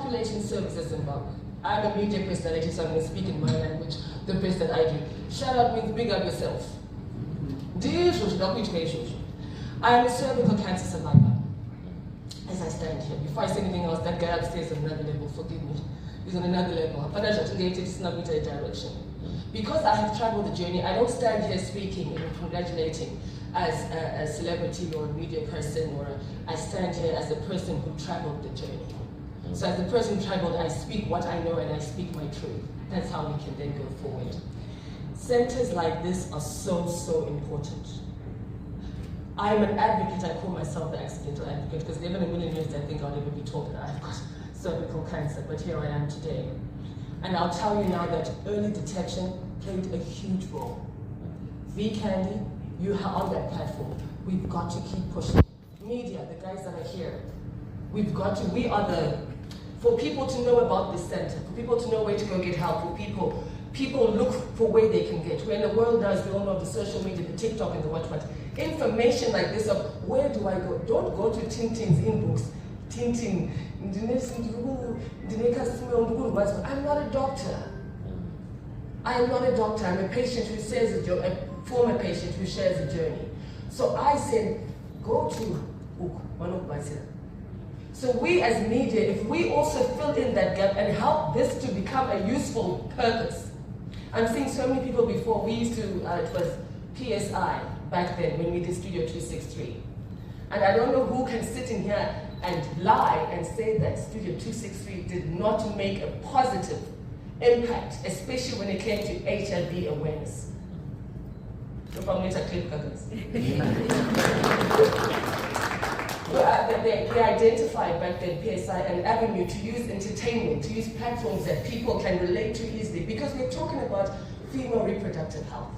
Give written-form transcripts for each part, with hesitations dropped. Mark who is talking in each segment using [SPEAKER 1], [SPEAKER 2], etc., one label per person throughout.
[SPEAKER 1] Population Services Zimbabwe. I'm a media personality, so I'm going to speak in my language, the best that I do. Shout out means big up yourself. I am a cervical cancer survivor. As I stand here, before I say anything else, that guy upstairs is on another level, forgive me. He's on another level. It's not a direction. Because I have traveled the journey, I don't stand here speaking and congratulating as a celebrity or a media person, or I stand here as a person who traveled the journey. So as the person who traveled, I speak what I know and I speak my truth. That's how we can then go forward. Centers like this are so, so important. I'm an advocate. I call myself the accidental advocate, because never in a million years I think I'll ever be told that I've got cervical cancer, but here I am today. And I'll tell you now that early detection played a huge role. V-Candy, you are on that platform. We've got to keep pushing. Media, the guys that are here, we are for people to know about this center, for people to know where to go get help, for people look for where they can get. We're in a world now, as we all know, the social media, the TikTok and the what. Information like this of where do I go? Don't go to Tintin's inbox. Tintin, I'm not a doctor. I am not a doctor. I'm a patient who shares a former patient who shares a journey. So I said, go to So we as media, if we also fill in that gap and help this to become a useful purpose. I'm seeing so many people before. We used to, it was PSI back then when we did Studio 263. And I don't know who can sit in here and lie and say that Studio 263 did not make a positive impact, especially when it came to HIV awareness. They identified back then, PSI, an avenue to use entertainment, to use platforms that people can relate to easily, because we're talking about female reproductive health.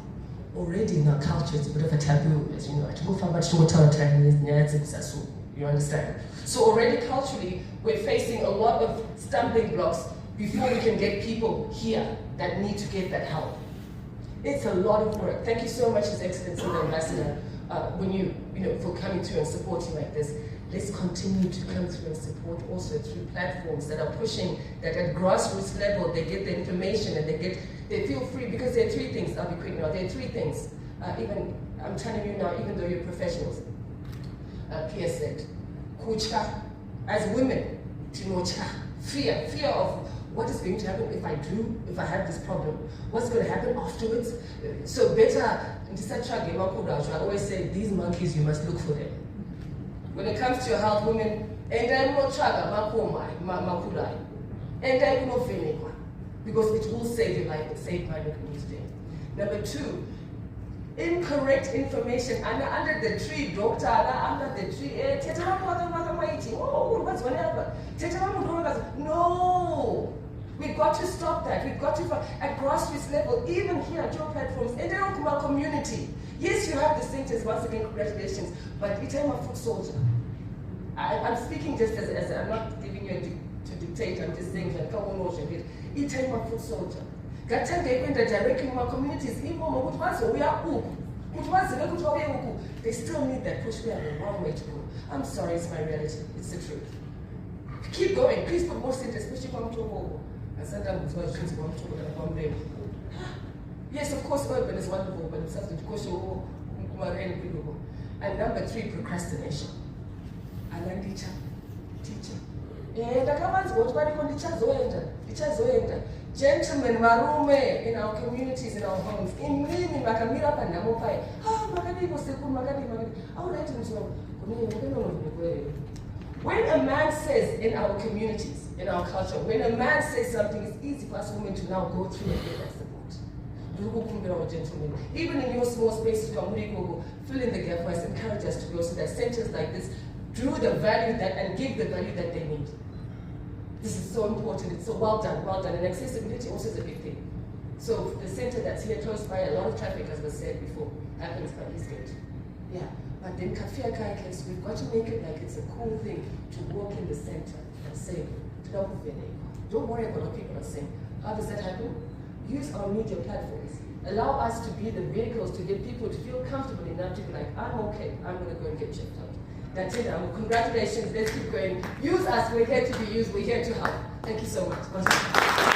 [SPEAKER 1] Already in our culture, it's a bit of a taboo, as you know. You understand? So already culturally, we're facing a lot of stumbling blocks before we can get people here that need to get that help. It's a lot of work. Thank you so much, His Excellency the Ambassador, for coming through and supporting like this. Let's continue to come through and support also through platforms that are pushing, that at grassroots level they get the information and they feel free, because there are three things. I'll be quick now. There are three things. I'm telling you now, even though you're professionals. PSZ, kucha, as women, tinocha, fear of what is going to happen if I have this problem? What's going to happen afterwards? So better, I always say, these monkeys, you must look for them. When it comes to your health, women, and I'm not because it will save your life, save my community. Number two, incorrect information. Under the tree, doctor, under the tree, what's going to happen? No! We've got to stop that. We've got to, at grassroots level, even here at your platforms, and then our community. Yes, you have the centers, once again, congratulations, but I'm a foot soldier. I'm speaking just as I'm not giving you to dictate, I'm just saying, I'm a foot soldier. Directly in my communities, they still need that push. We have a long way to go. I'm sorry, it's my reality. It's the truth. Keep going. Please put more centers, especially from and sometimes yes, of course, urban is wonderful, but it's also and number three, procrastination. And then teacher. Gentlemen, marume, in our communities, in our homes, in many makamira panamopai. I would like to know. When a man says in our communities, in our culture, when a man says something, it's easy for us women to now go through and get that support. Gentlemen, even in your small spaces, fill in the gap for us, encourage us to go, so that centers like this do the value that and give the value that they need. This is so important. It's so well done. And accessibility also is a big thing. So the center that's here close by, a lot of traffic, as was said before, happens by Eastgate. Yeah. But then case, we've got to make it like it's a cool thing to walk in the center and say, don't worry about what people are saying. How does that happen? Use our media platforms. Allow us to be the vehicles to get people to feel comfortable enough to be like, I'm okay, I'm going to go and get checked out. That's it. Congratulations. Let's keep going. Use us. We're here to be used. We're here to help. Thank you so much.